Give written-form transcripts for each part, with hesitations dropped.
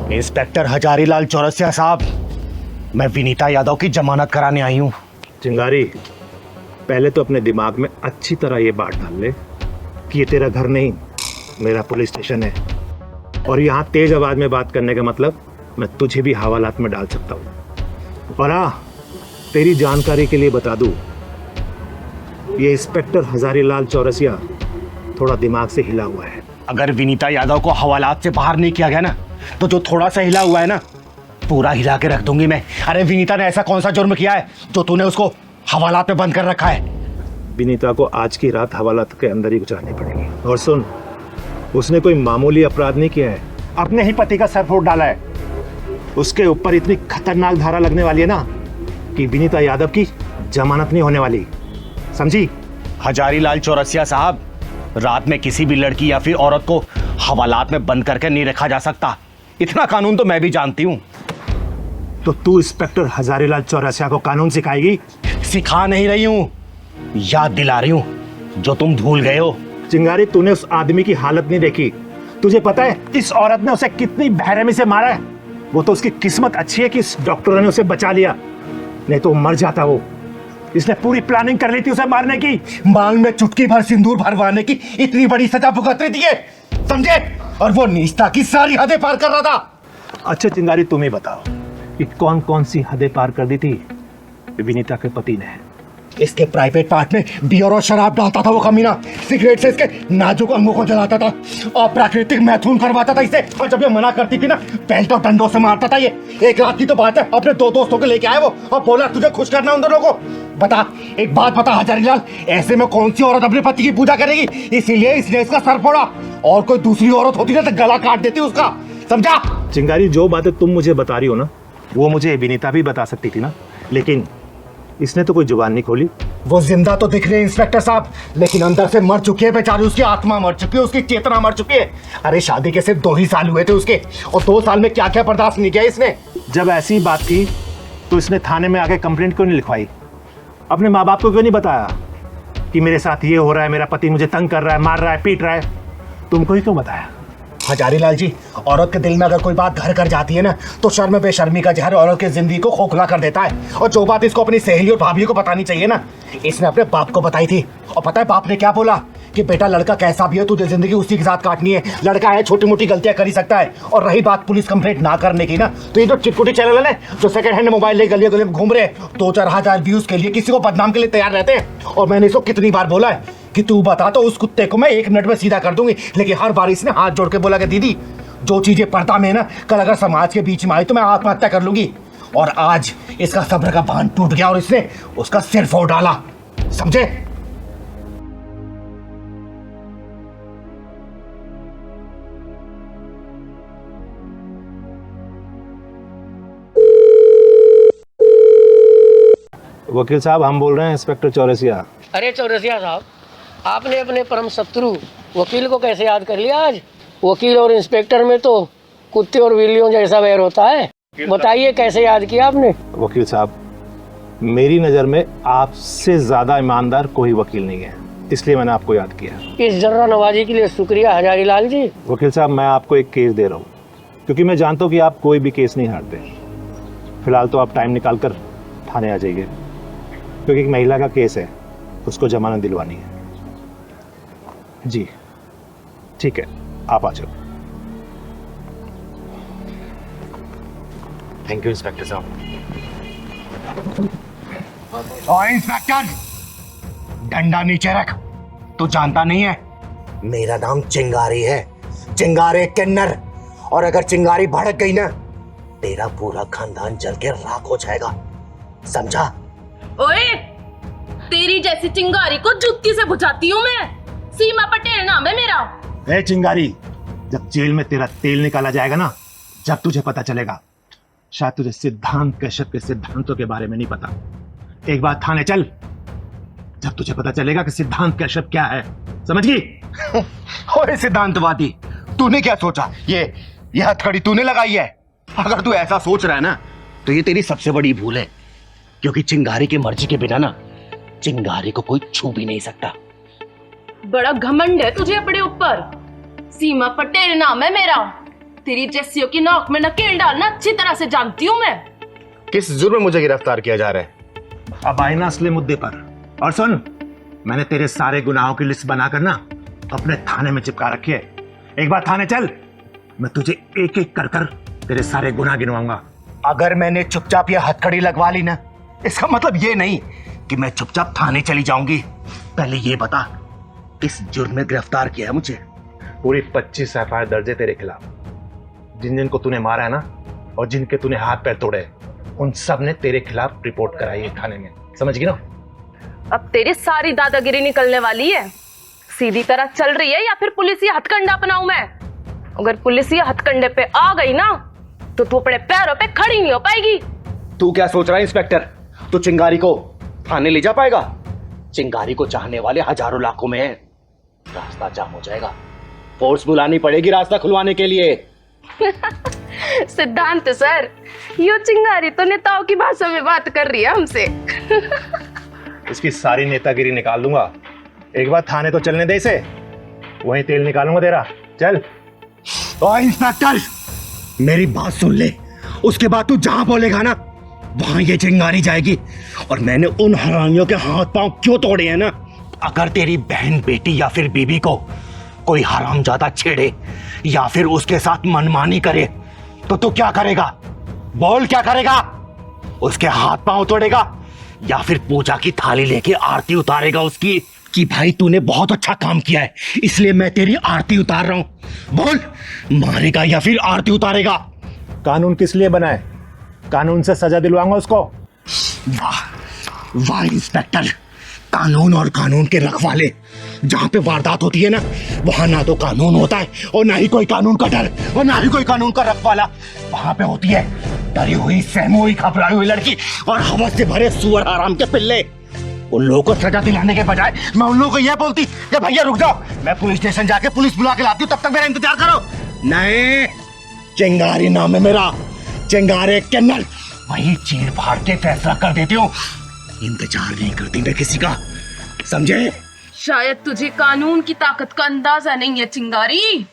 Inspector Hazarilal Chaurasia साहब, मैं विनीता यादव की जमानत कराने आई हूँ। चिंगारी, पहले तो अपने दिमाग में अच्छी तरह ये बात डाल ले कि ये तेरा घर नहीं, मेरा पुलिस स्टेशन है। और यहाँ तेज आवाज में बात करने का मतलब मैं तुझे भी हवालात में डाल सकता हूँ। और हाँ, तेरी जानकारी के लिए बता दूँ, ये इंस्पेक्टर हजारीलाल चौरसिया थोड़ा दिमाग से हिला हुआ है। अगर विनीता यादव को हवालात से बाहर नहीं किया गया ना, तो जो थोड़ा सा हिला हुआ है ना, पूरा हिला के रख दूंगी मैं। अरे विनीता ने ऐसा कौन सा जुर्म किया है जो तूने उसको हवालात में बंद कर रखा है? विनीता को आज की रात हवालात के अंदर ही गुजारनी पड़ेगी। और सुन, उसने कोई मामूली अपराध नहीं किया है, अपने ही पति का सर फोड़ डाला है। उसके ऊपर इतनी खतरनाक धारा लगने वाली है ना कि विनीता यादव की जमानत नहीं होने वाली, समझी? हजारीलाल चौरसिया साहब, रात में किसी भी लड़की या फिर औरत को हवालात में बंद करके नहीं रखा जा सकता। इतना कानून तो मैं भी जानती हूँ। तो तू इंस्पेक्टर हजारीलाल चौरसिया को कानून सिखाएगी? सिखा नहीं रही हूँ, याद दिला रही हूँ जो तुम भूल गए हो। चिंगारी, तूने उस आदमी की हालत नहीं देखी। तुझे पता है इस औरत ने उसे कितनी बेरहमी से मारा है? वो तो उसकी किस्मत अच्छी है कि इस डॉक्टर ने उसे बचा लिया, नहीं तो मर जाता वो। इसने पूरी प्लानिंग कर ली थी उसे मारने की। मांग में चुटकी भर सिंदूर भरवाने की इतनी बड़ी सजा भुगत रही थी, समझे? और वो नीचता की सारी हदें पार कर रहा था। अच्छा चिंगारी, तुम ही बताओ कि कौन कौन सी हदें पार कर दी थी विनीता के पति ने? इसके प्राइवेट पार्ट में बियर और शराब डालता था वो कमीना, सिगरेट से इसके नाजुक अंगों को जलाता था, अप्राकृतिक मैथुन करवाता था इसे। और जब ये मना करती थी ना, बेल्ट और डंडों से मारता था ये। एक रात की तो बात है, अपने दो दोस्तों को लेके आए वो और बोला तुझे खुश करना उन दोनों को। बता, एक बात बता हजारीलाल, ऐसे में कौन सी औरत अपने पति की पूजा करेगी? इसीलिए इसने इसका सर फोड़ा। और कोई दूसरी औरत होती ना तो गला काट देती उसका, समझा? चिंगारी, जो बातें तुम मुझे बता रही हो ना, वो मुझे विनीता भी बता सकती थी ना, लेकिन इसने तो कोई जुबान नहीं खोली। वो जिंदा तो दिख रहे हैं इंस्पेक्टर साहब, लेकिन अंदर से मर चुकी है बेचारी। उसकी आत्मा मर चुकी है, उसकी चेतना मर चुकी है। अरे शादी के सिर्फ 2 ही साल हुए थे उसके, और 2 साल में क्या क्या बर्दाश्त नहीं किया इसने। जब ऐसी बात थी तो इसने थाने में आके कंप्लेंट क्यों नहीं लिखवाई? अपने माँ बाप को क्यों नहीं बताया कि मेरे साथ ये हो रहा है, मेरा पति मुझे तंग कर रहा है, मार रहा है, पीट रहा है? तुमको ही क्यों बताया? हजारीलाल जी, औरत के दिल में अगर कोई बात घर कर जाती है ना, तो शर्म बेशर्मी का जहर औरत की जिंदगी को खोखला कर देता है। और जो बात इसको अपनी सहेली और भाभी को बतानी चाहिए ना, इसने अपने बाप को बताई थी। और पता है बाप ने क्या बोला? कि बेटा, लड़का कैसा भी हो, तुझे जिंदगी उसी के साथ काटनी है। लड़का है, छोटी मोटी गलतियां कर ही सकता है। और रही बात पुलिस कंप्लेंट ना करने की ना, तो ये जो चिटकुटी चैनल है जो सेकंड हैंड मोबाइल ले गलियों गलियों में घूम रहे हैं, 2-4 हजार व्यूज के लिए किसी को बदनाम के लिए तैयार रहते हैं। और मैंने इसको कितनी बार बोला है कि तू बता तो उस कुत्ते को मैं 1 मिनट में सीधा कर दूंगी, लेकिन हर बार इसने हाथ जोड़ के बोला कि दीदी, जो चीजें पर्दा में है ना, कल अगर समाज के बीच में आई तो मैं आत्महत्या कर लूंगी। और आज इसका सब्र का बांध टूट गया और इसने उसका सिर फोड़ डाला, समझे? वकील साहब, हम बोल रहे हैं इंस्पेक्टर चौरसिया। अरे चौरसिया साहब, आपने अपने परम शत्रु वकील को कैसे याद कर लिया आज? वकील और इंस्पेक्टर में तो कुत्ते और बिल्लियों जैसा वैर होता है। बताइए कैसे याद किया आपने? वकील साहब, मेरी नज़र में आपसे ज़्यादा ईमानदार कोई वकील नहीं है, इसलिए मैंने आपको याद किया। इस जर्रा नवाजी के लिए शुक्रिया हजारीलाल जी। वकील साहब, मैं आपको एक केस दे रहा हूँ, क्योंकि मैं जानता हूँ कि आप कोई भी केस नहीं हारते। फिलहाल तो आप टाइम निकाल कर थाने आ जाइए, क्योंकि एक महिला का केस है, उसको जमानत दिलवानी है। जी ठीक है, आप आ जाओ। थैंक यू इंस्पेक्टर साहब। और इंस्पेक्टर, डंडा नीचे रख। तू जानता नहीं है, मेरा नाम चिंगारी है, चिंगारे किन्नर। और अगर चिंगारी भड़क गई ना, तेरा पूरा खानदान जल के राख हो जाएगा, समझा? ओए, तेरी जैसी चिंगारी को जुत्ती से बुझाती हूँ मैं। सीमा पटेल नाम है मेरा। ए चिंगारी, जब जेल में तेरा तेल निकाला जाएगा ना, जब तुझे पता चलेगा। शायद तुझे सिद्धांत कश्यप के सिद्धांतों के बारे में नहीं पता। एक बार थाने चल, जब तुझे पता चलेगा कि सिद्धांत कश्यप क्या है, समझ गई? ओए सिद्धांतवादी, तूने क्या सोचा? ये हथकड़ी तूने लगाई है? अगर तू ऐसा सोच रहा है ना, तो ये तेरी सबसे बड़ी भूल है, क्योंकि चिंगारी की मर्जी के बिना ना, चिंगारी को कोई छू भी नहीं सकता। बड़ा घमंड है तुझे अपने ऊपर। सीमा पटेल नाम है मेरा। तेरी जैसियों की नाक में नकेल डालना अच्छी तरह से जानती हूँ मैं। किस जुर्म में मुझे गिरफ्तार किया जा रहा है? अब आए ना असली मुद्दे पर। और सुन, मैंने तेरे सारे गुनाहों की लिस्ट बनाकर ना अपने थाने में चिपका रखी है। एक बार थाने चल, मैं तुझे एक एक कर कर तेरे सारे गुनाह गिनवाऊंगा। अगर मैंने चुपचाप ये हथकड़ी लगवा ली ना, इसका मतलब ये नहीं कि मैं चुपचाप थाने चली जाऊंगी। पहले ये बता, किस जुर्म में गिरफ्तार किया है मुझे? पूरी 25 एफआईआर दर्ज है तेरे खिलाफ। जिन जिन को तूने मारा है ना, और जिनके तूने हाथ पैर तोड़े हैं, उन सब ने तेरे खिलाफ रिपोर्ट कराई है थाने में। समझ गई ना? अब तेरी सारी दादागिरी निकलने वाली है। सीधी तरह चल रही है या फिर पुलिस हथकंडा अपनाऊं मैं? अगर पुलिस हथकंडे पे आ गई ना तो तू अपने पैरों पे खड़ी नहीं हो पाएगी। तू क्या सोच रहा है इंस्पेक्टर? तू चिंगारी को थाने ले जा पाएगा? चिंगारी को चाहने वाले हजारों लाखों में हैं। रास्ता जाम हो जाएगा। फोर्स बुलानी पड़ेगी रास्ता खुलवाने के लिए। सिद्धांत सर, यो चिंगारी तो नेताओं की भाषा में बात कर रही है हमसे। इसकी सारी नेतागिरी निकाल दूंगा। एक बार थाने तो चलने दे इसे, वहीं तेल निकालूंगा तेरा। चल। और इंस्पेक्टर, मेरी बात सुन ले। उसके बाद तू जहां बोलेगा ना, वहां ये चिंगारी जाएगी। और मैंने उन हरामियों के हाथ पांव क्यों तोड़े हैं ना, अगर तेरी बहन, बेटी या फिर बीबी को कोई हरामजादा छेड़े या फिर उसके साथ मनमानी करे तो तू क्या करेगा? बोल, क्या करेगा? उसके हाथ पांव तोड़ेगा या फिर पूजा की थाली लेके आरती उतारेगा उसकी कि भाई तूने बहुत अच्छा काम किया है इसलिए मैं तेरी आरती उतार रहा हूं? बोल, मारेगा या फिर आरती उतारेगा? कानून किस लिए बना है? कानून से सजा दिलवाऊंगा उसको। वाह वाह इंस्पेक्टर, कानून और कानून के रखवाले। जहां पे वारदात होती है ना, वहां ना तो कानून होता है और ना ही कोई कानून का डर और ना ही कोई कानून का रखवाला। वहां पे होती है डरी हुई, सहमी हुई, घबराई हुई लड़की और हवस से भरे सुअर हराम के पिल्ले। उन लोगों को सजा दिलाने के बजाय मैं उन लोगों को यह बोलती कि भैया रुक जाओ, मैं पुलिस स्टेशन जाके पुलिस बुला के लाती हूँ, तब तक मेरा इंतजार करो। नहीं, चिंगारी नाम है मेरा, चिंगारे किन्नर। वही चीर फाड़ के फैसला कर देती हूँ, इंतजार नहीं करती मैं किसी का, समझे? शायद तुझे कानून की ताकत का अंदाजा नहीं है चिंगारी।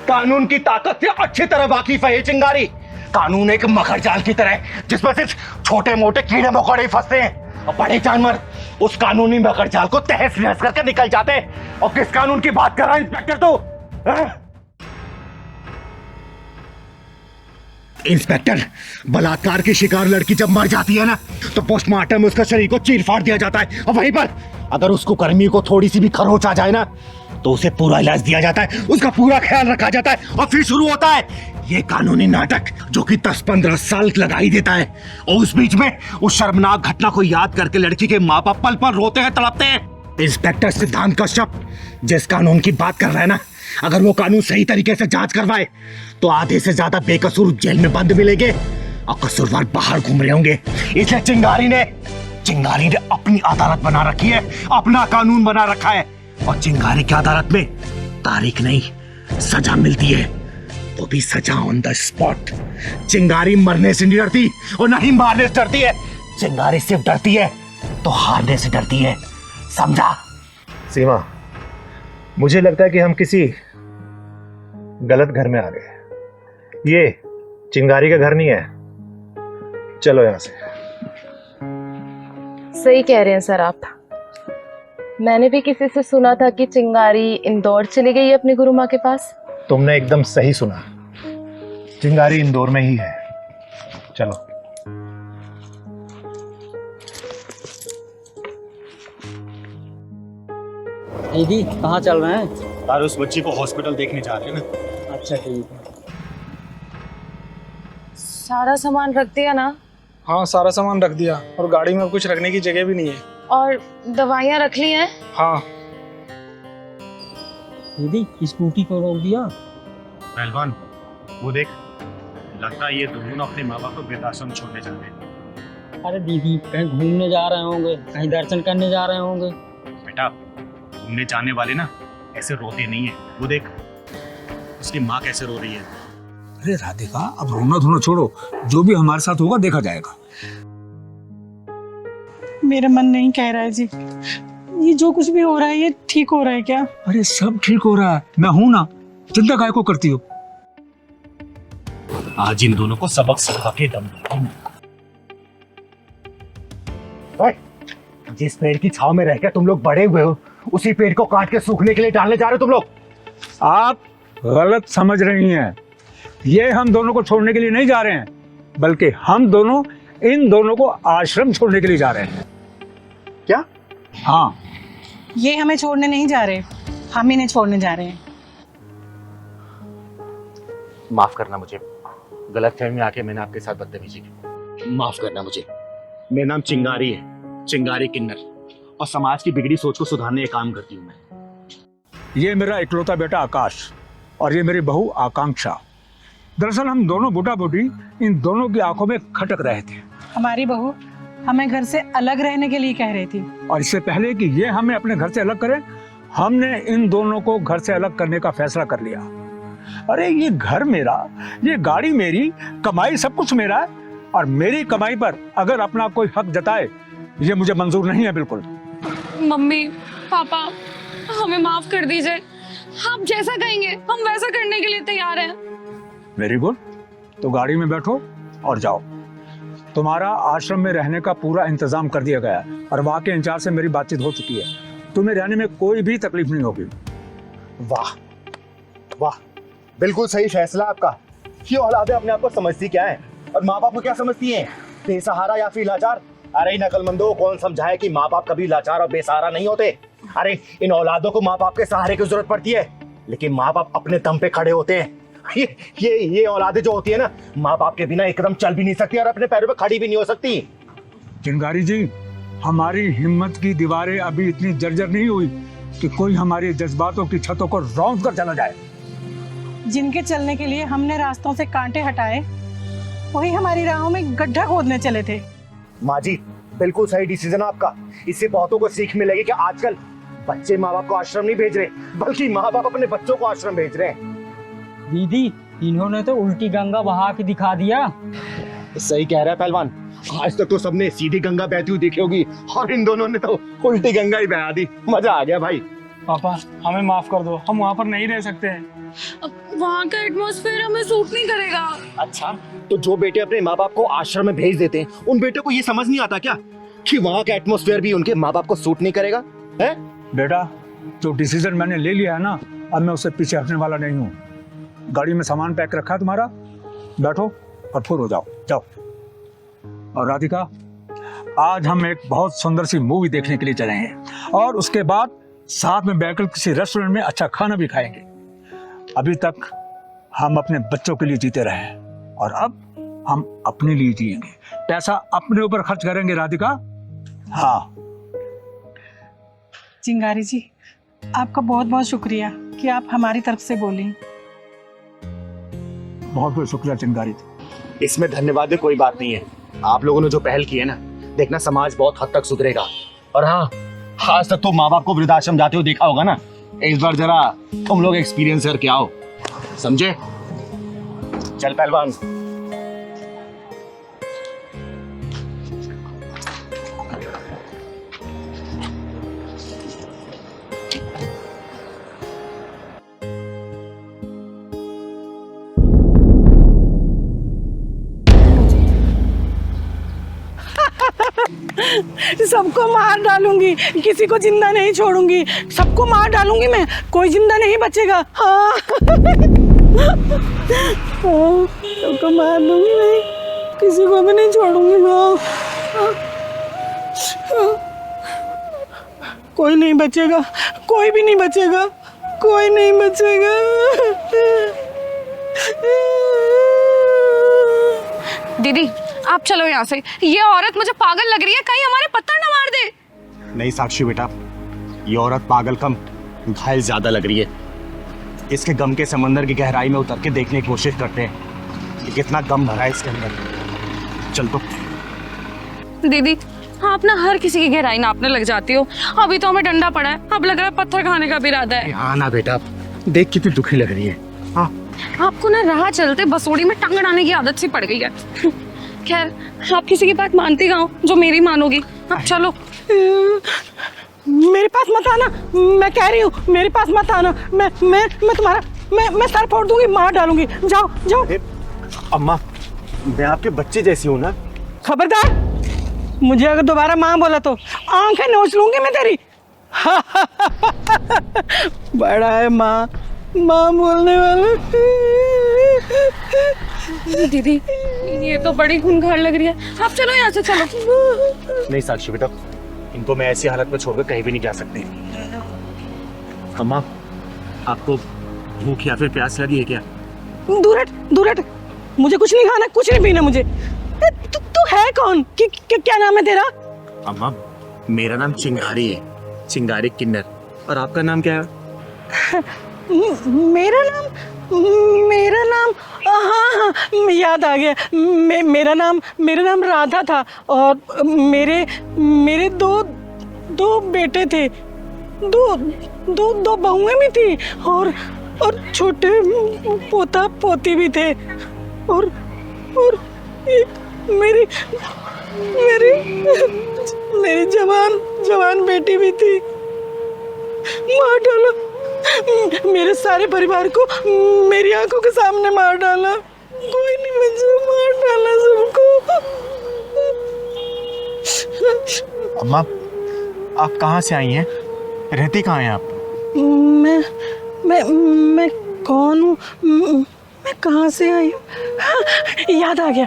कानून की ताकत से अच्छी तरह वाकिफ है ये चिंगारी। कानून एक मकर जाल की तरह है जिसमें सिर्फ छोटे मोटे कीड़े मकोड़े फंसते हैं और बड़े जानवर उस कानूनी मकर जाल को तहस नहस करके निकल जाते हैं। और किस कानून की बात कर रहा है इंस्पेक्टर तू? इंस्पेक्टर, बलात्कार की शिकार लड़की जब मर जाती है ना, तो पोस्टमार्टम में उसका शरीर को चीर फाड़ दिया जाता है और वहीं पर अगर उसको कर्मी को थोड़ी सी भी खरोच आ जाए ना, तो उसे पूरा इलाज दिया जाता है, उसका पूरा ख्याल रखा जाता है और फिर शुरू होता है ये कानूनी नाटक जो कि 10-15 साल लगा ही देता है। और उस बीच में उस शर्मनाक घटना को याद करके लड़की के माँ बाप पल पल रोते हैं, तड़पते हैं। इंस्पेक्टर सिद्धांत कश्यप जिस कानून की बात कर रहा है ना, अगर वो कानून सही तरीके से जांच करवाए तो आधे से ज्यादा बेकसूर जेल में बंद मिलेंगे और कसूरवार बाहर घूम रहे होंगे। इसलिए चिंगारी ने अपनी अदालत बना रखी है, अपना कानून बना रखा है। और चिंगारी की अदालत में तारीख नहीं, सजा मिलती है, वो भी सजा ऑन द स्पॉट। चिंगारी मरने से नहीं डरती और ना ही मारने से डरती है। चिंगारी सिर्फ डरती है तो हारने से डरती है, समझा? सीमा, मुझे लगता है कि हम किसी गलत घर में आ गए। ये चिंगारी का घर नहीं है, चलो यहां से। सही कह रहे हैं सर आप। मैंने भी किसी से सुना था कि चिंगारी इंदौर चली गई है अपनी गुरु माँ के पास। तुमने एकदम सही सुना, चिंगारी इंदौर में ही है। चलो। दीदी कहाँ चल रहे हैं? यार उस बच्ची को हॉस्पिटल देखने जा रहे हैं ना। अच्छा ठीक है। सारा सामान रख दिया ना? हाँ, सारा सामान रख दिया और गाड़ी में कुछ रखने की जगह भी नहीं है। और दवाइयाँ रख ली हैं? हाँ। दीदी स्कूटी को रोक दिया। पहलवान, वो देख, लगता है ये दोनों अपने माँ बाप को वृद्धाश्रम छोड़ने जा रहे हैं। अरे दीदी कहीं घूमने जा रहे होंगे, कहीं दर्शन करने जा रहे होंगे। बेटा, घूमने जाने वाले ना ऐसे रोते नहीं है। वो देख, उसकी माँ कैसे रो रही है। अरे राधिका, अब रोना धोना छोड़ो, जो भी हमारे साथ होगा देखा जाएगा। मेरा मन नहीं कह रहा है जी, ये जो कुछ भी हो रहा है ये ठीक हो रहा है क्या? अरे सब ठीक हो रहा है, मैं हूं ना, चिंता काय को करती हो? आज इन दोनों को सबक सिखा के दम दूंगा। ओए, जिस पेड़ की छाव में रहकर तुम लोग बड़े हुए हो, उसी पेड़ को काट के सूखने के लिए डालने जा रहे हो तुम लोग। आप गलत समझ रही हैं। ये हम दोनों को छोड़ने के लिए नहीं जा रहे हैं, बल्कि हम दोनों इन दोनों को आश्रम छोड़ने के लिए जा रहे हैं। क्या? हाँ, ये हमें छोड़ने नहीं जा रहे, हम इन्हें छोड़ने जा रहे हैं। माफ करना मुझे, गलतफहमी में आके मैंने आपके साथ बदतमीजी की। माफ करना मुझे। मेरा नाम चिंगारी है, चिंगारी किन्नर, और समाज की बिगड़ी सोच को सुधारने का काम करती हूँ मैं। ये मेरा इकलौता बेटा आकाश और ये मेरी बहू आकांक्षा। दरअसल हम दोनों बूटा बूटी इन दोनों की आंखों में खटक रहे थे। हमारी बहू हमें घर से अलग रहने के लिए कह रही थी, और इससे पहले कि ये हमें अपने घर से अलग करें, हमने इन दोनों को घर से अलग करने का फैसला कर लिया। अरे ये घर मेरा, ये गाड़ी मेरी, कमाई सब कुछ मेरा है, और मेरी कमाई पर अगर अपना कोई हक जताए ये मुझे मंजूर नहीं है बिल्कुल। मम्मी पापा हमें माफ कर दीजिए, आप जैसा कहेंगे हम वैसा करने के लिए तैयार हैं। वेरी गुड, तो गाड़ी में बैठो और जाओ। तुम्हारा आश्रम में रहने का पूरा इंतजाम कर दिया गया है और वहाँ के इंचार्ज से मेरी बातचीत हो चुकी है। तुम्हें रहने में कोई भी तकलीफ नहीं होगी। वाह वाह, बिल्कुल सही फैसला आपका। ये औलादे अपने आप को समझती क्या है और माँ बाप को क्या समझती हैं? बेसहारा या फिर लाचार? अरे नकलमंदों, कौन समझाए कि माँ बाप कभी लाचार और बेसहारा नहीं होते। अरे इन औलादों को माँ बाप के सहारे की जरूरत पड़ती है, लेकिन माँ बाप अपने दम पे खड़े होते हैं। ये औलादे जो होती है ना, माँ बाप के बिना एकदम चल भी नहीं सकती और अपने पैरों पे खड़ी भी नहीं हो सकती। चिंगारी जी, हमारी हिम्मत की दीवारें अभी इतनी जर्जर नहीं हुई कि कोई हमारे जज्बातों की छतों को रौंद कर चला जाए। जिनके चलने के लिए हमने रास्तों से कांटे हटाए, वही हमारी राहों में गड्ढा खोदने चले थे। माँ जी, बिल्कुल सही डिसीजन आपका। इससे बहुतों को सीख मिलेगी कि आजकल बच्चे माँ बाप को आश्रम नहीं भेज रहे, बल्कि माँ बाप अपने बच्चों को आश्रम भेज रहे हैं। दीदी, इन्होंने तो उल्टी गंगा बहा के दिखा दिया। सही कह रहा है पहलवान, आज तक तो सबने सीधी गंगा बहती हुई देखी होगी और इन दोनों ने तो उल्टी गंगा ही बहा दी। मजा आ गया भाई। पापा हमें माफ कर दो, हम वहाँ पर नहीं रह सकते हैं। अब वहाँ का एटमॉस्फेयर हमें सूट नहीं करेगा। अच्छा, तो जो बेटे अपने माँ बाप को आश्रम में भेज देते हैं, उन बेटों को ये समझ नहीं आता क्या कि वहाँ का एटमॉस्फेयर भी उनके माँ बाप को सूट नहीं करेगा? है बेटा, जो डिसीजन मैंने ले लिया है ना, अब मैं उससे पीछे हटने वाला नहीं हूँ। गाड़ी में सामान पैक रखा है तुम्हारा, बैठो और फुर हो जाओ। जाओ। और राधिका, आज हम एक बहुत सुंदर सी मूवी देखने के लिए चले हैं और उसके बाद साथ में बैठकर किसी रेस्टोरेंट में अच्छा खाना भी खाएंगे। अभी तक हम अपने बच्चों के लिए जीते रहे हैं और अब हम अपने लिए जिएंगे। पैसा अपने ऊपर खर्च करेंगे राधिका। हाँ चिंगारी जी, आपका बहुत बहुत शुक्रिया कि आप हमारी तरफ से बोली। बहुत बहुत शुक्रिया चिंगारी जी। इसमें धन्यवाद कोई बात नहीं है। आप लोगों ने जो पहल की है ना, देखना समाज बहुत हद तक सुधरेगा। और हाँ, आज तक तो माँ बाप को वृद्धाश्रम जाते हुए देखा होगा ना, इस बार जरा तुम लोग एक्सपीरियंस करके आओ, समझे? चल पहलवान। सबको मार डालूंगी, किसी को जिंदा नहीं छोड़ूंगी, सबको मार डालूंगी मैं, कोई जिंदा नहीं बचेगा। हाँ। सबको मार दूंगी मैं, किसी को भी नहीं छोड़ूंगी। कोई नहीं बचेगा, कोई भी नहीं बचेगा, कोई नहीं बचेगा। दीदी आप चलो यहाँ से, ये औरत मुझे पागल लग रही है, कहीं हमारे पत्थर न मार दे। नहीं साक्षी बेटा, ये औरत पागल कम घायल ज्यादा लग रही है। इसके गम के समंदर की गहराई में उतर के देखने की कोशिश करते हैं कि कितना गम भरा है इसके अंदर। चल तो। दीदी आप ना हर किसी की गहराई नापने लग जाती हो। अभी तो हमें डंडा पड़ा है, अब लग रहा है पत्थर खाने का भी इरादा है। हाँ ना बेटा, देख कितनी दुखी लग रही है। हाँ, आपको ना राह चलते बसोड़ी में टांग अड़ाने की आदत सी पड़ गई है। खैर, आप किसी की बात मानती कहाँ हो जो मेरी मानोगी। अब चलो। मेरे पास मत आना, मैं कह रही हूँ मेरे पास मत आना। मैं तुम्हारा मैं सर फोड़ दूंगी, मार डालूंगी। जाओ जाओ। अम्मा, मैं आपके बच्चे जैसी हूँ ना। खबरदार, मुझे अगर दोबारा माँ बोला तो आंखें नोच लूंगी मैं तेरी। बड़ा है माँ बोलने वाला। दीदी ये तो बड़ी खूंखार लग रही है, आप चलो यहाँ से, चलो। नहीं साक्षी बेटा, इनको मैं ऐसी हालत में छोड़कर कहीं भी नहीं जा सकती। अम्मा, आपको भूख या फिर प्यास लगी है क्या? दूर हट, मुझे कुछ नहीं खाना, कुछ नहीं पीना मुझे। तू है कौन? क्या नाम है तेरा? अम्मा, मेरा नाम चिंगारी है, चिंगारी किन्नर। और आपका नाम क्या है? मेरा नाम हाँ, याद आ गया। मेरा नाम राधा था। और मेरे दो बेटे थे, दो बहुएं भी थी और छोटे पोता पोती भी थे। और एक मेरी जवान बेटी भी थी। मार डाला मेरे सारे परिवार को, मेरी आंखों के सामने मार डाला। कोई नहीं बचा, मार डाला सबको। अम्मा, आप कहाँ से आई हैं? रहती कहाँ हैं आप? मैं कौन हूँ? मैं कहाँ से आई हूँ? हाँ, याद आ गया।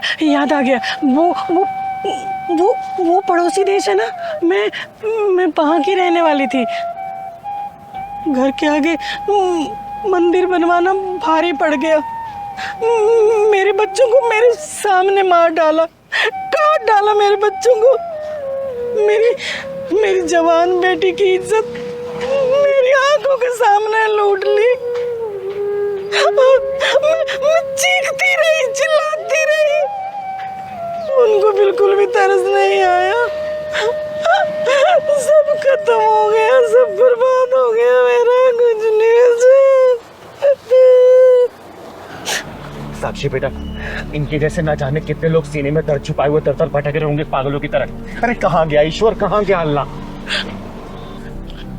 वो पड़ोसी देश है ना, मैं वहाँ की रहने वाली थी। घर के आगे मंदिर बनवाना भारी पड़ गया। मेरे बच्चों को मेरे सामने मार डाला, काट डाला मेरे बच्चों को। मेरी जवान बेटी की इज्जत मेरी आंखों के सामने लूट ली। मैं चीखती रही, चिल्लाती रही, उनको बिल्कुल भी तरस नहीं आया। सब खत्म हो गया, सब बर्बाद हो गया, मेरा कुछ नहीं बचा। साक्षी बेटा, इनके जैसे ना जाने कितने लोग सीने में दर्द छुपाए हुए तर भटक रहे होंगे पागलों की तरह। अरे कहाँ गया ईश्वर, कहाँ गया अल्लाह?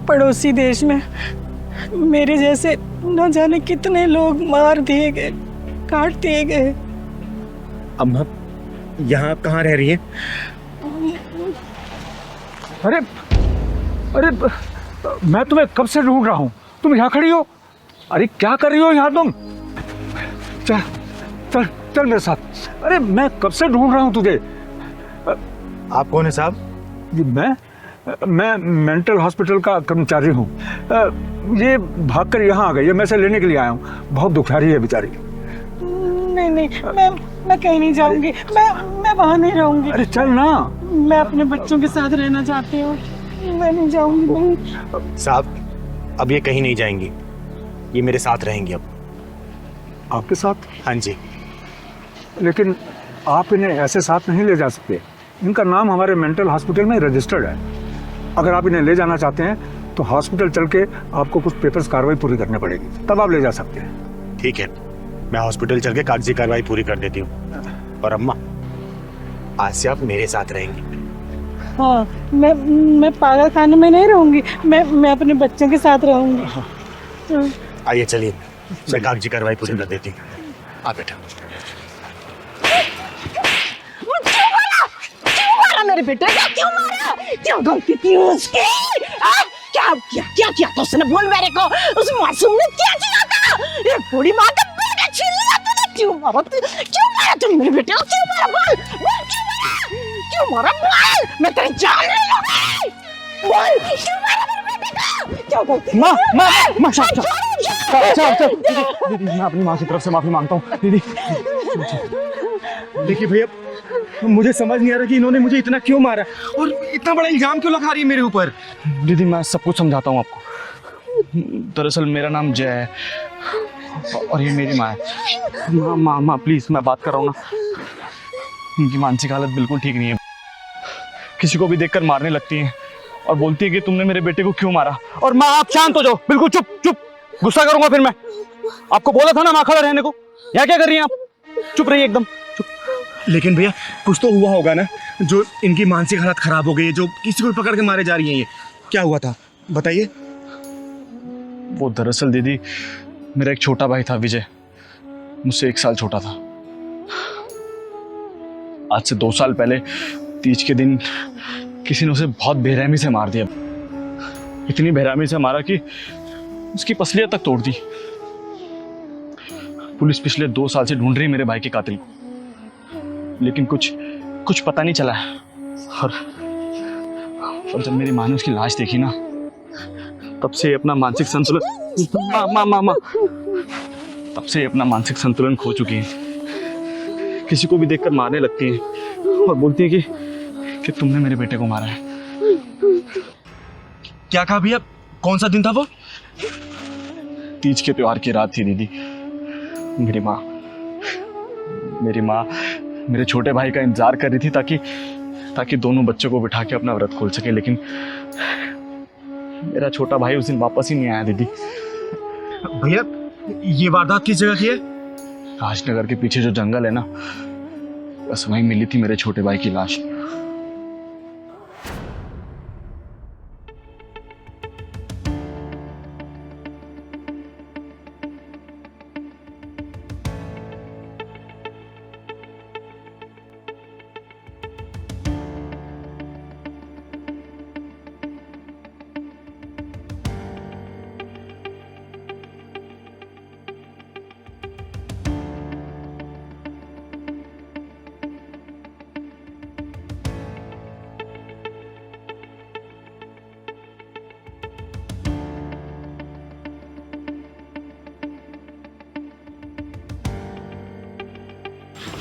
पड़ोसी देश में मेरे जैसे न जाने कितने लोग मार दिए गए, काट दिए गए। अम्मा, यहाँ आप कहाँ रह रही हैं? अरे मैं तुम्हें कब से ढूंढ रहा हूँ, तुम यहाँ खड़ी हो। अरे क्या कर रही हो यहाँ तुम? चल मेरे साथ। अरे मैं कब से ढूंढ रहा हूँ तुझे। आप कौन है साहब? मैं मेंटल हॉस्पिटल का कर्मचारी हूँ। ये भागकर यहाँ आ गई है, मैं इसे लेने के लिए आया हूँ। बहुत दुखियारी है बेचारी। नहीं मैं कहीं नहीं जाऊंगी, मैं वहाँ नहीं रहूंगी। अरे चल ना। मैं अपने बच्चों के साथ रहना चाहती हूँ, मैं नहीं जाऊंगी। साहब, अब ये कहीं नहीं जाएंगी, ये मेरे साथ रहेंगी अब। आपके साथ? हाँ जी। लेकिन आप इन्हें ऐसे साथ नहीं ले जा सकते। इनका नाम हमारे मेंटल हॉस्पिटल में रजिस्टर्ड है। अगर आप इन्हें ले जाना चाहते हैं तो हॉस्पिटल चल के आपको कुछ पेपर्स कार्रवाई पूरी करनी पड़ेगी, तब आप ले जा सकते हैं। ठीक है, मैं हॉस्पिटल चल के कागजी कार्रवाई पूरी कर देती हूँ। और अम्मा, आज से आप मेरे साथ रहेंगी। हाँ, मैं पागल खाने में नहीं रहूंगी, मैं अपने बच्चों के साथ रहूंगी। आइए चलिए, मैं कागजी कार्रवाई पूरी कर देती हूँ। आप बेटा। मेरे बेटे को क्यों मारा? क्यों गलती की उसकी? क्या किया तो उसने? बोल मेरे को, उस मासूम ने क्या किया था? ये बूढ़ी माँ का बेटा छीन लिया तूने। क्यों मारा तुम मेरे बेटे को? क्यों मारा? बोल क्यों मारा? बोल, मैं तेरी जान ले लूंगी। बोल, क्यों मारा मेरे बेटे को? क्या गलती? माँ, दीदी, मैं अपनी माँ की तरफ से माफी मांगता हूँ। दीदी, देखिए भैया, मुझे समझ नहीं आ रहा कि इन्होंने मुझे इतना क्यों मारा और इतना बड़ा इल्जाम क्यों लगा रही है मेरे ऊपर। दीदी, मैं सब कुछ समझाता हूँ आपको। दरअसल मेरा नाम जय है और ये मेरी माँ है। माँ प्लीज, मैं बात कर रहा हूँ ना। इनकी मानसिक हालत बिल्कुल ठीक नहीं है। किसी को भी देखकर मारने लगती है और बोलती है कि तुमने मेरे बेटे को क्यों मारा। और माँ, आप शांत हो जाओ, बिल्कुल चुप। गुस्सा करूंगा फिर मैं। आपको बोला था ना माँ खड़ा रहने को। यहाँ क्या कर रही हैं आप? चुप रहिए एकदम। लेकिन भैया, कुछ तो हुआ होगा ना जो इनकी मानसिक हालत खराब हो गई है, जो किसी को पकड़ के मारे जा रही हैं। ये क्या हुआ था बताइए। वो दरअसल दीदी मेरा एक छोटा भाई था विजय, मुझसे 1 साल छोटा था। आज से 2 साल पहले तीज के दिन किसी ने उसे बहुत बेरहमी से मार दिया। इतनी बेरहमी से मारा कि उसकी पसलियां तक तोड़ दी। पुलिस पिछले 2 साल से ढूंढ रही मेरे भाई के कातिल को, लेकिन कुछ पता नहीं चला है। और जब मेरी माँ ने उसकी लाश देखी ना, तब से अपना मानसिक संतुलन माँ तब से अपना मानसिक संतुलन खो चुकी है। किसी को भी देखकर मारने लगती है और बोलती है कि तुमने मेरे बेटे को मारा है। क्या कहा भैया, कौन सा दिन था वो? तीज के त्योहार की रात थी दीदी। मेरी माँ मेरे छोटे भाई का इंतजार कर रही थी ताकि दोनों बच्चों को बिठा के अपना व्रत खोल सके, लेकिन मेरा छोटा भाई उस दिन वापस ही नहीं आया दीदी। भैया ये वारदात किस जगह की है? राजनगर के पीछे जो जंगल है ना, बस वहीं मिली थी मेरे छोटे भाई की लाश।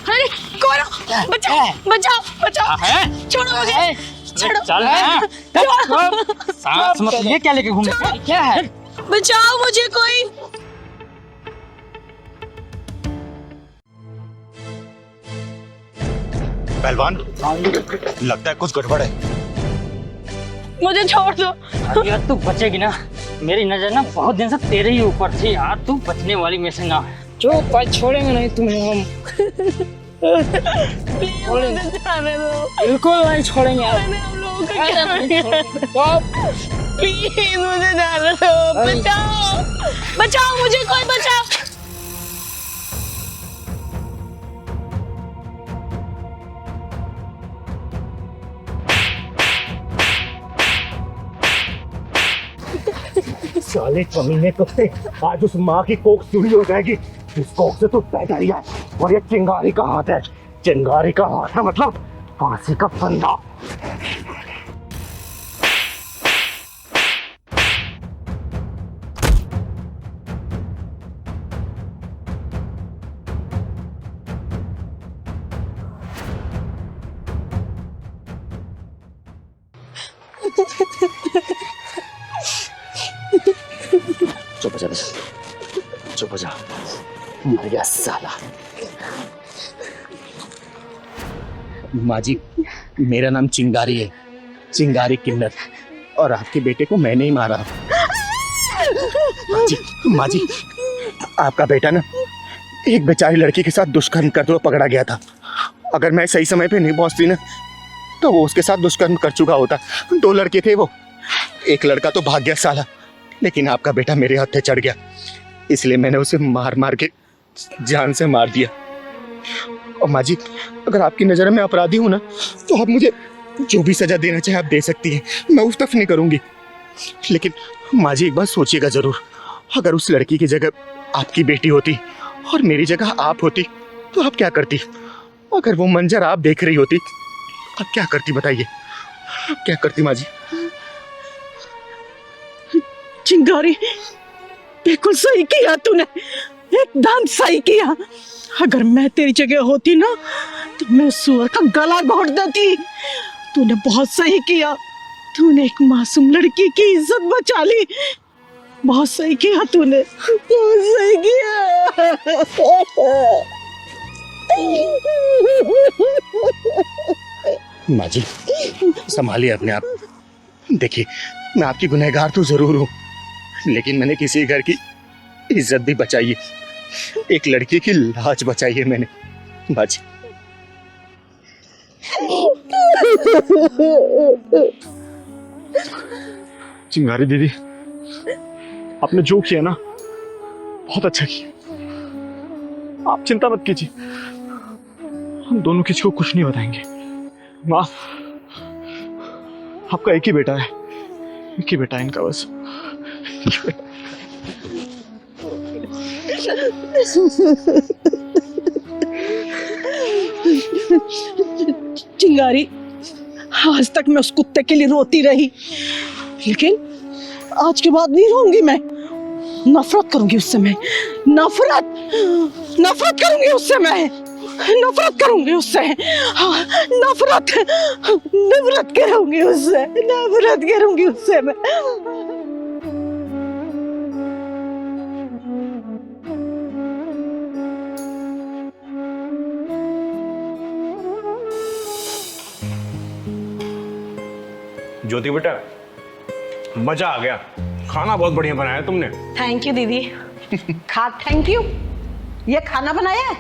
अरे कौन? बचाओ बचाओ बचाओ, छोड़ो मुझे, छोड़ो, चल सांस मत ये क्या लेके घूम रहे हो? क्या है? बचाओ मुझे कोई। पहलवान लगता है कुछ गड़बड़ है। मुझे छोड़ दो। यार तू बचेगी ना, मेरी नजर ना बहुत दिन से तेरे ही ऊपर थी यार, तू बचने वाली में से ना है। जो पर छोड़ेंगे नहीं तुम्हें हम, बिल्कुल नहीं छोड़ेंगे यार। प्लीज मुझे जाने दो, बचाओ बचाओ मुझे कोई, बचाओ। साले कमीने कुत्ते, आज उस माँ की कोख चूड़ी हो जाएगी। इस कोख से तू पैदा ही है और ये चिंगारी का हाथ है। चिंगारी का हाथ है मतलब फांसी का फंदा। चुप हो जा, चुप हो जा, मर गया साला। माँ जी, मेरा नाम चिंगारी है, चिंगारी किन्नर, और आपके बेटे को मैंने ही मारा। माँ जी, आपका बेटा ना एक बेचारी लड़की के साथ दुष्कर्म करते हुए पकड़ा गया था। अगर मैं सही समय पे नहीं पहुंचती ना, तो वो उसके साथ दुष्कर्म कर चुका होता। 2 लड़के थे वो, एक लड़का तो भाग गया साला, लेकिन आपका बेटा मेरे हत्थे चढ़ गया, इसलिए मैंने उसे मार मार के जान से मार दिया। और माँ जी, अगर आपकी नज़र में अपराधी हूँ ना, तो आप मुझे जो भी सजा देना चाहे आप दे सकती हैं, मैं उस तरफ नहीं करूँगी। लेकिन माँ जी एक बात सोचिएगा ज़रूर, अगर उस लड़की की जगह आपकी बेटी होती और मेरी जगह आप होती, तो आप क्या करती? अगर वो मंजर आप देख रही होती, आप क्या करती बताइए? आप क्या करती माँ जी? चिंगारी, बिल्कुल सही किया तूने, एकदम सही किया। अगर मैं तेरी जगह होती ना, तो मैं उस सुअर का गला घोट देती। तूने बहुत सही किया, तूने एक मासूम लड़की की इज्जत बचा ली। बहुत सही किया तूने, बहुत सही किया। माँ जी, संभालिए अपने आप। देखिए, मैं आपकी गुनहगार तो जरूर हूँ, लेकिन मैंने किसी घर की इज्जत भी बचाई है, एक लड़की की लाज बचाई है मैंने। माँ जी, चिंगारी दीदी, आपने जो किया ना बहुत अच्छा किया। आप चिंता मत कीजिए, हम दोनों किसी को कुछ नहीं बताएंगे। माँ, आपका एक ही बेटा है, एक ही बेटा है इनका बस। चिंगारी, आज तक मैं उस कुत्ते के लिए रोती रही, लेकिन आज के बाद नहीं रोऊंगी मैं। नफरत करूंगी उससे मैं, नफरत करूंगी उससे मैं, नफरत करूंगी उससे। हाँ, नफरत करूंगी उससे, नफरत करूंगी उससे मैं। ज्योति बेटा, मजा आ गया, खाना बहुत बढ़िया बनाया तुमने। थैंक यू दीदी। Thank you. ये खाना बनाया है?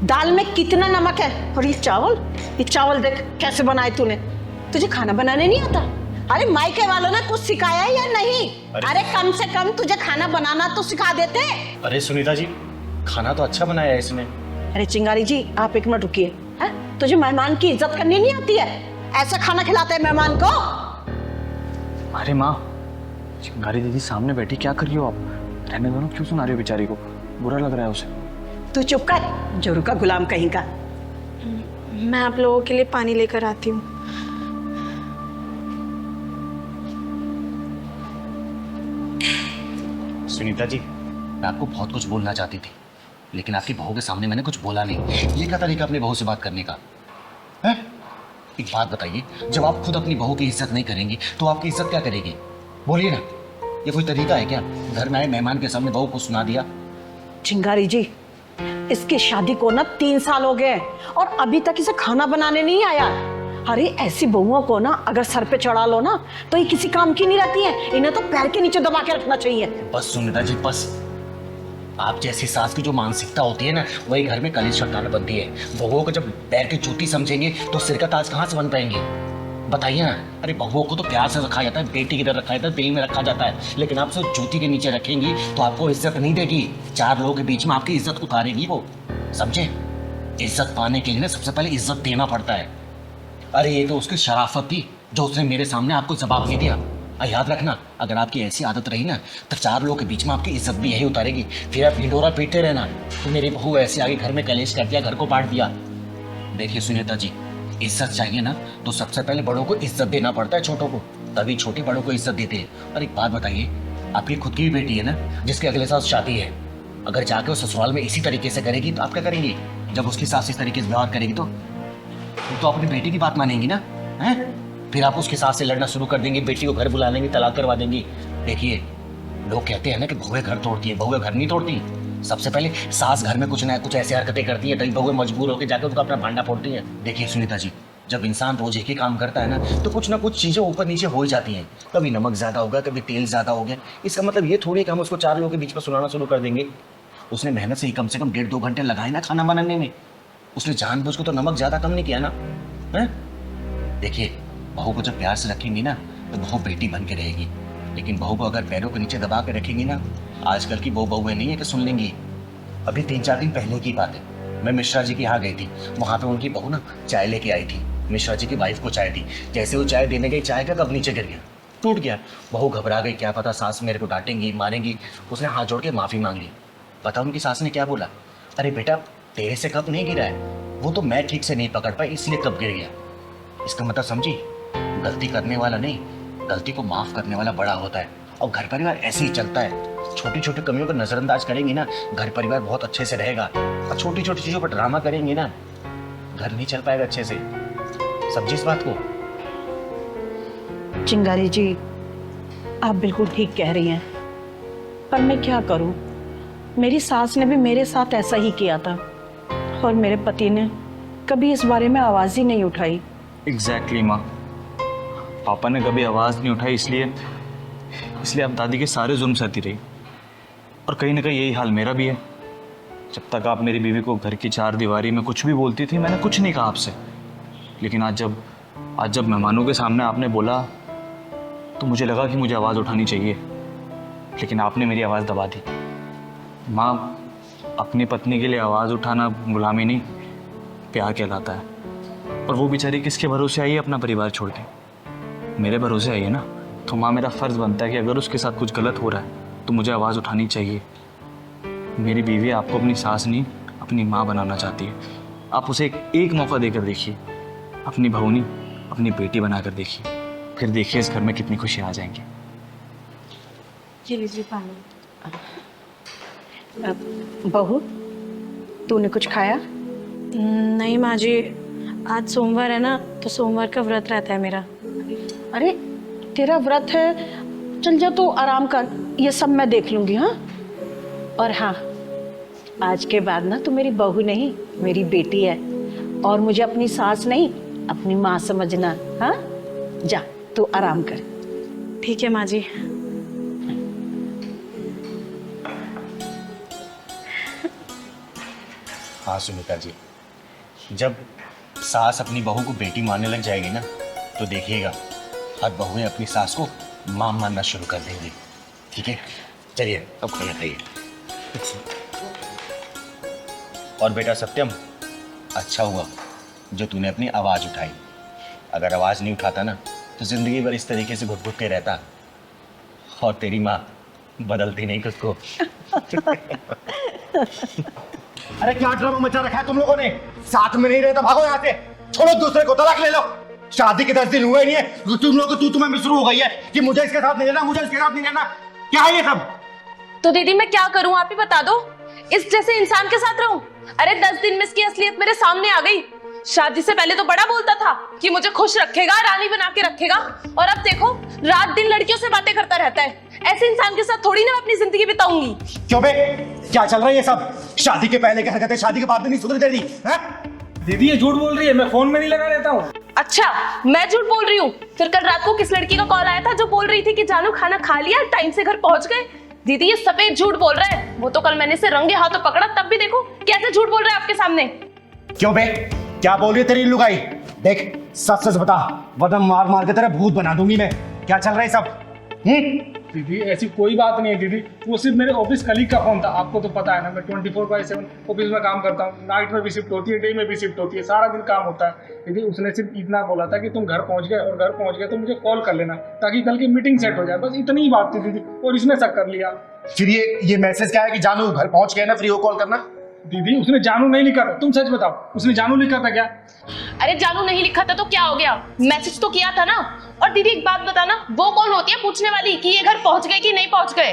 दाल में कितना नमक है? और ये चावल देख कैसे बनाए तूने। तुझे खाना बनाने नहीं आता? अरे मायके वालों ने कुछ सिखाया है या नहीं? अरे कम से कम तुझे खाना बनाना तो सिखा देते। अरे सुनीता जी, खाना तो अच्छा बनाया है इसने। अरे चिंगारी जी, आप एक मिनट रुकिए। तुझे मेहमान की इज्जत करनी नहीं आती है? ऐसा खाना खिलाते हैं मेहमान को? अरे माँ, चिंगारी दीदी सामने बैठी, क्या कर रही हो आप? रहने दो ना, क्यों सुना रही हो बेचारी को? बुरा लग रहा है उसे। तू चुप कर, जोरू का गुलाम कहीं का। मैं आप लोगों के लिए पानी लेकर आती हूँ। सुनीता जी, मैं आपको बहुत कुछ बोलना चाहती थी, लेकिन आपकी बहू के सामने मैंने कुछ बोला नहीं। ये क्या तरीका अपनी बहू से बात करने का है? एक बात बताइए, जब आप खुद अपनी बहू की इज्जत नहीं करेंगी तो आपकी इज्जत क्या करेगी? बोलिए ना, ये कोई तरीका है क्या? घर में आए मेहमान के सामने बहू को सुना दिया। चिंगारी जी, इसकी शादी को ना 3 साल हो गए और अभी तक इसे खाना बनाने नहीं आया। अरे ऐसी बहुओं को ना अगर सर पे चढ़ा लो ना तो ये किसी काम की नहीं रहती है। इन्हें तो पैर के नीचे दबा के रखना चाहिए। बस सुनीता जी, बस। आप जैसी सास की जो मानसिकता होती है ना, वही घर में कलेश चट्टान बनती है। बहुओं को जब पैर की जूती समझेंगे तो सिर का ताज कहाँ से बन पाएंगे? बताइए ना। अरे बहुओं को तो प्यार से रखा जाता है, बेटी की तरह रखा जाता है, दिल में रखा जाता है, लेकिन आप सिर्फ जूती के नीचे रखेंगी तो आपको इज्जत नहीं देगी। 4 लोगों के बीच में आपकी इज्जत उतारेगी वो, समझे? इज्जत पाने के लिए ना सबसे पहले इज्जत देना पड़ता है। अरे ये तो उसकी शराफत थी जो उसने मेरे सामने आपको जवाब दे दिया। याद रखना, अगर आपकी ऐसी आदत रही ना तो 4 लोगों के बीच में आपकी इज्जत भी यही उतारेगी। फिर आप ढिंढोरा पीटते रहना तो मेरी बहू ऐसे आगे घर में कलेश कर दिया, घर को बांट दिया। देखिए सुनीता जी, इज्जत चाहिए ना तो सबसे पहले बड़ों को इज्जत देना पड़ता है छोटों को, तभी छोटे बड़ों को इज्जत देते हैं। और एक बात बताइए, आपकी खुद की भी बेटी है ना जिसके अगले साल शादी है, अगर जाके वो ससुराल में इसी तरीके से करेगी तो आप क्या करेंगी? जब उसकी सास इस तरीके से व्यवहार करेगी तो अपनी बेटी की बात मानेंगी ना, हैं? फिर आप उसके सास से लड़ना शुरू कर देंगे, बेटी को घर बुला लेंगे, तलाक करवा देंगी। देखिए, लोग कहते हैं ना कि बहुएं घर तोड़ती है, बहुएं घर नहीं तोड़ती। सबसे पहले सास घर में कुछ ना कुछ ऐसी हरकतें करती है, तभी बहुएं मजबूर होकर जाकर उसका अपना भांडा फोड़ती है। देखिए सुनीता जी, जब इंसान रोज एक ही काम करता है ना तो कुछ ना कुछ चीज़ें ऊपर नीचे हो ही जाती हैं। कभी नमक ज़्यादा होगा, कभी तेल ज़्यादा हो गया। इसका मतलब ये थोड़ी कि हम उसको 4 लोगों के बीच में सुनाना शुरू कर देंगे। उसने मेहनत से ही कम 1.5-2 घंटे लगाए ना खाना बनाने में। उसने जानबूझ को तो नमक ज़्यादा कम नहीं किया ना, है? देखिए, बहू को जब प्यार से रखेंगी ना तो बहू बेटी बन के रहेगी, लेकिन बहू को अगर पैरों के नीचे दबा के रखेंगी ना, आजकल की बहुएं नहीं है कि सुन लेंगी। अभी 3-4 दिन पहले की बात है, मैं मिश्रा जी के यहाँ गई थी। वहाँ पे उनकी बहू ना चाय लेके आई थी, मिश्रा जी की वाइफ को चाय दी। जैसे वो चाय देने गई, चाय का कप नीचे गिर गया, टूट गया। बहू घबरा गई, क्या पता सास मेरे को डांटेंगी, मारेंगी। उसने हाथ जोड़ के माफ़ी मांग ली। पता उनकी सास ने क्या बोला? अरे बेटा, तेरे से कप नहीं गिरा है, वो तो मैं ठीक से नहीं पकड़ पाई इसलिए कप गिर गया। इसका मतलब समझी? गलती करने वाला नहीं, गलती को माफ़ करने वाला बड़ा होता है। और घर परिवार ऐसे ही चलता है। छोटी छोटी कमियों को नज़रअंदाज करेंगी ना, घर परिवार बहुत अच्छे से रहेगा। और छोटी छोटी चीज़ों पर ड्रामा करेंगी ना, घर नहीं चल पाएगा अच्छे से। समझी इस बात को? चिंगारी जी, आप बिल्कुल ठीक कह रही हैं, पर मैं क्या करूं? मेरी सास ने भी मेरे साथ ऐसा ही किया था और मेरे पति ने कभी इस बारे में आवाज़ ही नहीं उठाई। एग्जैक्टली माँ, पापा ने कभी आवाज़ नहीं उठाई, इसलिए आप दादी के सारे जुल्म सहती रही। और कहीं ना कहीं यही हाल मेरा भी है। जब तक आप मेरी बीवी को घर की 4 दीवारी में कुछ भी बोलती थी, मैंने कुछ नहीं कहा आपसे, लेकिन आज जब मेहमानों के सामने आपने बोला तो मुझे लगा कि मुझे आवाज़ उठानी चाहिए, लेकिन आपने मेरी आवाज़ दबा दी। माँ, अपनी पत्नी के लिए आवाज़ उठाना गुलामी नहीं, प्यार कहलाता है। और वो बेचारी किसके भरोसे आई है अपना परिवार छोड़ के? मेरे भरोसे आई है ना। तो माँ, मेरा फ़र्ज़ बनता है कि अगर उसके साथ कुछ गलत हो रहा है तो मुझे आवाज़ उठानी चाहिए। मेरी बीवी आपको अपनी सास नहीं, अपनी माँ बनाना चाहती है। आप उसे एक मौका देकर देखिए, अपनी बहू नहीं, अपनी बेटी बनाकर देखिए, फिर देखिए इस घर में कितनी खुशियाँ आ जाएंगी। ये लीजिए पानी। बहू, तूने कुछ खाया? नहीं माँ जी, आज सोमवार है ना, तो सोमवार का व्रत रहता है मेरा। अरे तेरा व्रत है, चल जा तू आराम कर, ये सब मैं देख लूंगी। हाँ, और हाँ, आज के बाद ना तू मेरी बहू नहीं, मेरी बेटी है, और मुझे अपनी सास नहीं, अपनी माँ समझना। हाँ, जा तू आराम कर। ठीक है माँ जी। हाँ सुनीता जी, जब सास अपनी बहू को बेटी मानने लग जाएगी ना, तो देखिएगा हर बहुएं अपनी सास को मां मानना शुरू कर देंगी। ठीक है, चलिए अब खाना खाइए। और बेटा सत्यम, अच्छा हुआ जो तूने अपनी आवाज़ उठाई। अगर आवाज़ नहीं उठाता ना, तो ज़िंदगी भर इस तरीके से घुट घुट के रहता, और तेरी माँ बदलती नहीं खुद को। अरे क्या ड्रामा मचा रखा है तुम लोगों ने? साथ में नहीं रहता, भागो यहाँ से, छोड़ो दूसरे को, तलाक ले लो। शादी के 10 दिन हुए नहीं है, तुम लोगों को तुम्हें शुरू हो गई है कि मुझे इसके साथ नहीं रहना, मुझे इसके साथ नहीं रहना। क्या है ये सब? तो दीदी मैं क्या करूं, आप ही बता दो। इस जैसे इंसान के साथ रहूं? अरे 10 दिन में इसकी असलियत मेरे सामने आ गई। शादी से पहले तो बड़ा बोलता था कि मुझे खुश रखेगा, रानी बना के रखेगा, और अब देखो रात दिन लड़कियों से बातें करता रहता है। ऐसे इंसान के साथ थोड़ी ना मैं अपनी जिंदगी बिताऊंगी। क्यों बे, क्या चल रहा है ये सब? शादी के पहले की हरकतें शादी के बाद में नहीं सुधर तेरी, हैं? दीदी ये झूठ बोल रही है, मैं फोन में नहीं लगा रहता हूँ। अच्छा, मैं झूठ बोल रही हूँ? फिर कल रात को किस लड़की का कॉल आया था जो बोल रही थी कि जानू खाना खा लिया, टाइम से घर पहुंच गए? दीदी ये सफेद झूठ बोल रहा है। वो तो कल मैंने इसे रंगे हाथों पकड़ा, तब भी देखो कैसे झूठ बोल रहा है आपके सामने। क्यों बे, क्या बोल रही है तेरी लुगाई? देख सच सच बता, वरना मार मार के तेरा भूत बना दूंगी मैं। क्या चल रहा है सब? दीदी ऐसी कोई बात नहीं है दीदी, वो सिर्फ मेरे ऑफिस कलीग का फोन था। आपको तो पता है ना, मैं 24/7 ऑफिस में काम करता हूँ। नाइट में भी शिफ्ट होती है, डे में भी शिफ्ट होती है, सारा दिन काम होता है। दीदी उसने सिर्फ इतना बोला था कि तुम घर पहुँच गए, और घर पहुँच गए तो मुझे कॉल कर लेना ताकि कल की मीटिंग सेट हो जाए। बस इतनी ही बात थी दीदी, और इसने शक कर लिया। फिर ये मैसेज क्या है कि जानू घर पहुंच गए ना, फ्री हो कॉल करना? दीदी उसने जानू नहीं लिखा था, तुम सच बताओ, उसने जानू लिखा था क्या? अरे जानू नहीं लिखा था तो क्या हो गया, मैसेज तो किया था ना। और दीदी एक बात बताना, वो कौन होती है पूछने वाली कि ये घर पहुंच गए कि नहीं पहुंच गए?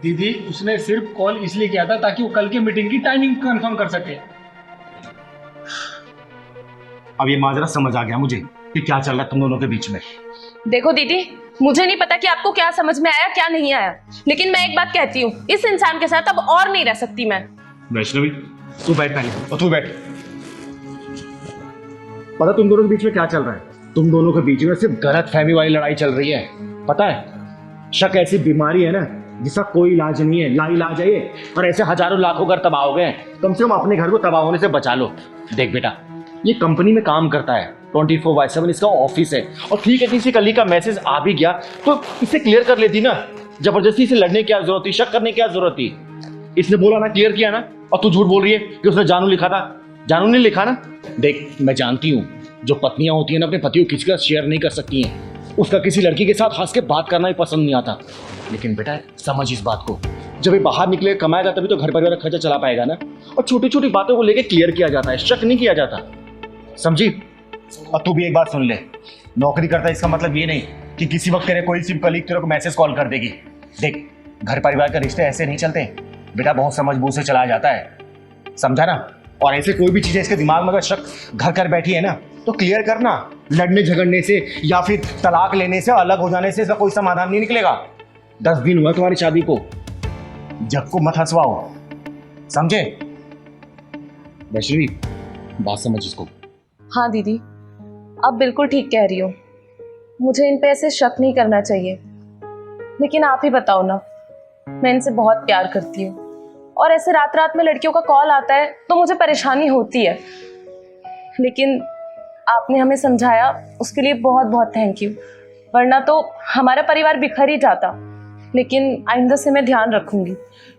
दीदी उसने सिर्फ कॉल इसलिए किया था ताकि वो कल की मीटिंग की टाइमिंग कंफर्म कर सके। अब ये माजरा समझ आ गया मुझे कि क्या चल रहा है तुम दोनों के बीच में। देखो दीदी, मुझे नहीं पता कि आपको क्या समझ में आया क्या नहीं आया, लेकिन मैं एक बात कहती हूँ, इस इंसान के साथ अब और नहीं रह सकती मैं। वैष्णवी तू बैठ पहले, और तू बैठ। पता तुम दोनों के बीच में क्या चल रहा है? तुम दोनों के बीच में सिर्फ गलतफहमी वाली लड़ाई चल रही है। पता है, शक ऐसी बीमारी है ना जिसका कोई इलाज नहीं है, लाइलाज है ये। और ऐसे हजारों लाखों घर तबाह हो गए, कम से कम अपने घर को तबाह होने से बचा लो। देख बेटा, ये कंपनी में काम करता है, 24/7 इसका ऑफिस है, और ठीक है किसी कली का मैसेज आ भी गया तो इसे क्लियर कर लेती ना। जबरदस्ती से लड़ने की क्या जरूरत थी, शक करने की क्या जरूरत थी? इसने बोला ना, क्लियर किया ना, और तू झूठ बोल रही है कि उसने जानू लिखा था। जानू ने लिखा ना। देख मैं जानती हूँ जो पत्नियां होती हैं ना, अपने पति को किसी का शेयर नहीं कर सकती हैं। उसका किसी लड़की के साथ हंस के बात करना ही पसंद नहीं आता। लेकिन बेटा समझ इस बात को, जब ये बाहर निकले कमाएगा तभी तो घर परिवार का खर्चा चला पाएगा ना। और छोटी छोटी बातों को लेकर क्लियर किया जाता है, शक नहीं किया जाता, समझी? और तू भी एक बात सुन ले, नौकरी करता है इसका मतलब ये नहीं कि किसी वक्त तेरे कोई सिर्फ कलीग तेरे को मैसेज कॉल कर देगी। देख घर परिवार के रिश्ते ऐसे नहीं चलते बेटा, बहुत समझ बूझ से चलाया जाता है, समझा ना? और ऐसे कोई भी चीज़ इसके दिमाग में अगर शक घर कर बैठी है ना, तो क्लियर करना। लड़ने झगड़ने से या फिर तलाक लेने से, अलग हो जाने से इसका कोई समाधान नहीं निकलेगा। 10 दिन हुआ तुम्हारी शादी को, जग को मत हंसवाओ, समझे? वैष्णवी बात समझ इसको। हाँ दीदी, आप बिल्कुल ठीक कह रही हो, मुझे इन पे ऐसे शक नहीं करना चाहिए। लेकिन आप ही बताओ ना, मैं इनसे बहुत प्यार करती हूँ, और ऐसे रात रात में लड़कियों का कॉल आता है तो मुझे परेशानी होती है। लेकिन आपने हमें समझाया, उसके लिए बहुत बहुत थैंक यू। वरना तो हमारा परिवार बिखर ही जाता। लेकिन आइंदा से मैं ध्यान रखूंगी,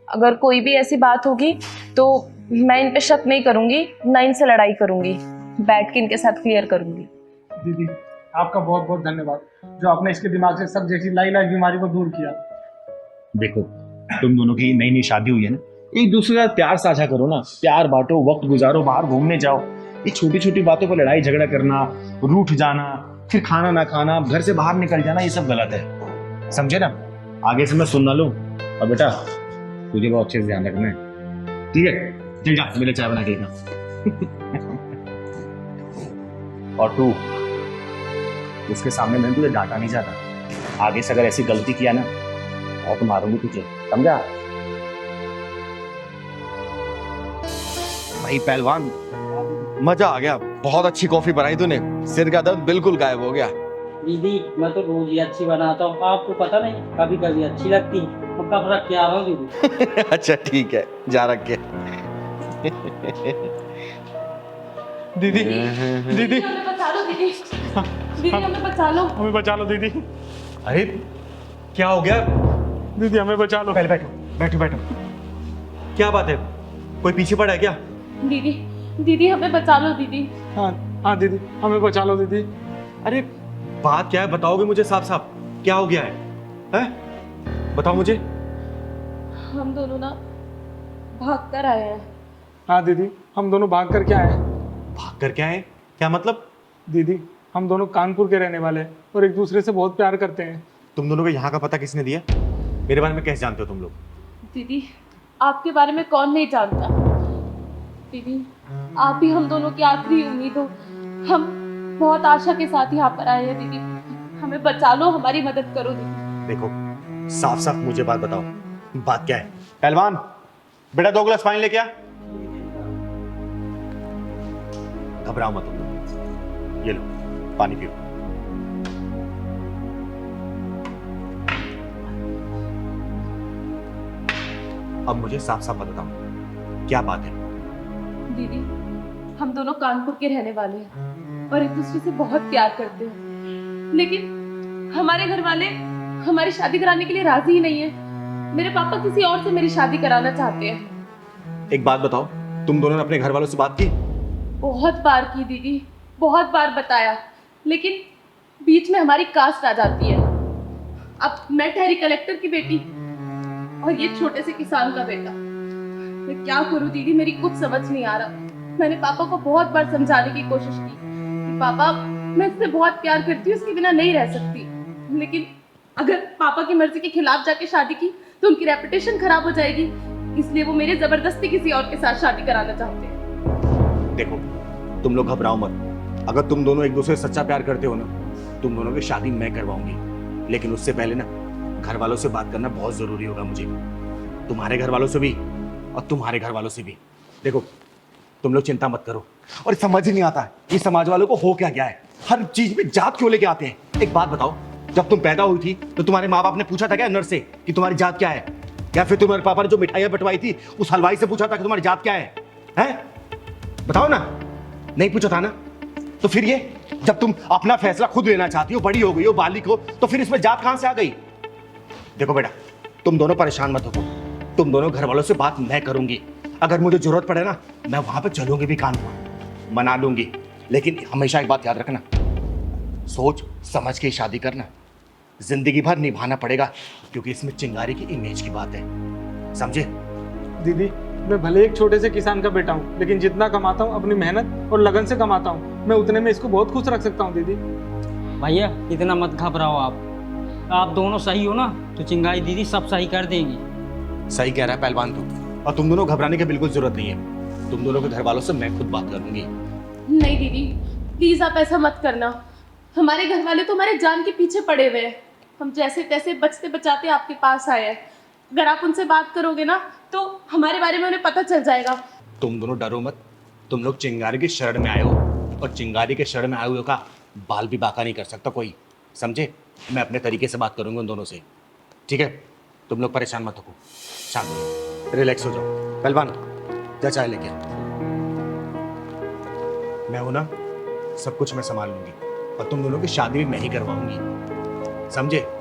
अगर कोई भी ऐसी बात होगी तो मैं इन पे शक नहीं करूंगी, ना इनसे लड़ाई करूंगी, बैठ के इनके साथ क्लियर करूंगी। दीदी आपका बहुत बहुत धन्यवाद, जो आपने इसके दिमाग से सब जैसी लाइलाज बीमारी को दूर किया। देखो, तुम दोनों की नई नई शादी हुई है ना, एक दूसरे का प्यार साझा करो ना, प्यार बांटो, वक्त गुजारो, बाहर घूमने जाओ। ये छोटी छोटी बातों पर लड़ाई झगड़ा करना, रूठ जाना, फिर खाना ना खाना, घर से बाहर निकल जाना, ये सब गलत है, समझे ना? आगे से मैं सुन ना लूं। और बेटा तुझे बहुत अच्छे से ध्यान रखना है, ठीक है? चल जा, मेरे चाय बना के लेना। और तू, उसके सामने मैंने तुझे डांटा नहीं जाता, आगे से अगर ऐसी गलती किया ना बहुत मारूंगी तुझे, समझा? भाई पहलवान, मजा आ गया, बहुत अच्छी कॉफी बनाई तूने, सिर का दर्द बिल्कुल गायब हो गया। दीदी मैं तो रोज ही अच्छी बनाता हूँ, आपको पता नहीं, कभी कभी अच्छी लगती है, तो कब रख के आ रहा हूँ दीदी। अच्छा ठीक है, जा रख के। दीदी दीदी हमें बचा लो दीदी, दीदी हमें बचा लो, हमें बचा लो दीदी, अरे क्या हो गया? दीदी हमें बचा लो। पहले बैठो बैठो बैठो, क्या बात है? कोई पीछे पड़ा है क्या? दीदी दीदी हमें बचा लो दीदी। हाँ हाँ दीदी हमें बचा लो दीदी। अरे बात क्या है, बताओगे मुझे साफ साफ, क्या हो गया है? हैं? बताओ मुझे। हम दोनों ना भाग कर आए हैं। हाँ दीदी हम दोनों भाग कर क्या आए? भाग कर क्या है? क्या मतलब? दीदी हम दोनों कानपुर के रहने वाले हैं और एक दूसरे से बहुत प्यार करते हैं। तुम दोनों को यहाँ का पता किसने दिया? मेरे बारे में कैसे जानते हो तुम लोग? दीदी आपके बारे में कौन नहीं जानता, दीदी आप ही हम दोनों की आखिरी उम्मीद हो। हम बहुत आशा के साथ यहाँ पर आए हैं दीदी, हमें बचा लो, हमारी मदद करो दीदी। देखो साफ साफ मुझे बात बताओ, बात क्या है? पहलवान बेटा 2 गिलास पानी लेके आ। घबराओ मत तुम लोग, ये लो पानी पियो। अब मुझे साफ साफ बताओ, क्या बात है? दीदी हम दोनों कानपुर के रहने वाले हैं और एक दूसरे से बहुत प्यार करते हैं, लेकिन हमारे घर वाले हमारी शादी कराने के लिए राजी ही नहीं है। मेरे पापा किसी और से मेरी शादी कराना चाहते हैं। एक बात बताओ, तुम दोनों ने अपने घर वालों से बात की? बहुत बार की दीदी, बहुत बार बताया, लेकिन बीच में हमारी कास्ट आ जाती है। अब मैं ठहरी कलेक्टर की बेटी और ये छोटे से किसान का बेटा, मैं क्या करूं दीदी, मेरी कुछ समझ नहीं आ रहा। मैंने पापा को बहुत बार समझाने की कोशिश की कि पापा मैं इससे बहुत प्यार करती हूँ, इसके बिना नहीं रह सकती, लेकिन अगर पापा की मर्जी के खिलाफ जाके शादी की तो उनकी रेपुटेशन खराब हो जाएगी, इसलिए वो मेरे जबरदस्ती किसी और के साथ शादी कराना चाहते हैं। देखो तुम लोग घबराओ मत, अगर तुम दोनों एक दूसरे से सच्चा प्यार करते हो ना, तुम दोनों की शादी मैं करवाऊंगी, लेकिन उससे पहले ना घर वालों से बात करना बहुत जरूरी होगा मुझे, तुम्हारे घर वालों से भी और तुम्हारे घर वालों से भी। देखो तुम लोग चिंता मत करो, और समझ ही नहीं आता ये समाज वालों को हो क्या गया है, हर चीज में जात क्यों लेके आते हैं। एक बात बताओ, जब तुम पैदा हुई थी तो तुम्हारे माँ बाप ने पूछा था क्या नर्स से कि तुम्हारी जात क्या है? या फिर तुम्हारे पापा ने जो मिठाइयां बंटवाई थी उस हलवाई से पूछा था कि तुम्हारी जात क्या है? हैं? बताओ ना, नहीं पूछा था ना? तो फिर ये जब तुम अपना फैसला खुद लेना चाहती हो, बड़ी हो गई हो, बालिक हो, तो फिर इसमें जात कहां से आ गई? देखो बेटा तुम दोनों परेशान मत हो, तुम दोनों घर वालों से बात मैं करूंगी, अगर मुझे जरूरत पड़े ना मैं वहां पे चलूंगी भी, कानपुर मना लूंगी, लेकिन हमेशा एक बात याद रखना, सोच समझ के शादी करना, जिंदगी भर निभाना पड़ेगा, क्योंकि इसमें चिंगारी की इमेज की बात है, समझे? दीदी मैं भले एक छोटे से किसान का बेटा हूँ, लेकिन जितना कमाता हूँ अपनी मेहनत और लगन से कमाता हूँ, मैं उतने में इसको बहुत खुश रख सकता हूँ दीदी। भैया इतना मत घबराओ, आप दोनों सही हो ना तो चिंगारी दीदी सब सही कर देंगी। सही कह रहा है पहलवान तू, और तुम दोनों घबराने की बिल्कुल जरूरत नहीं है, तुम दोनों के घर वालों से मैं खुद बात करूंगी। नहीं दीदी प्लीज आप ऐसा मत करना, हमारे घर वाले तो हमारे जान के पीछे पड़े हुए हैं, हम जैसे तैसे बचते बचाते आपके पास आए हैं, अगर आप उनसे बात करोगे ना तो हमारे बारे में उन्हें पता चल जाएगा। तुम दोनों डरो मत, तुम लोग चिंगारी की शरण में आए हो, और चिंगारी के शरण में आए हुए का बाल भी बाका नहीं कर सकता कोई, समझे? मैं अपने तरीके से बात करूंगा उन दोनों से, ठीक है? तुम लोग परेशान मत हो, शांत हो, रिलैक्स हो जाओ। पहलवान जा चाय लेके, मैं हूं ना, सब कुछ मैं संभाल लूंगी, और तुम दोनों की शादी भी मैं ही करवाऊंगी, समझे?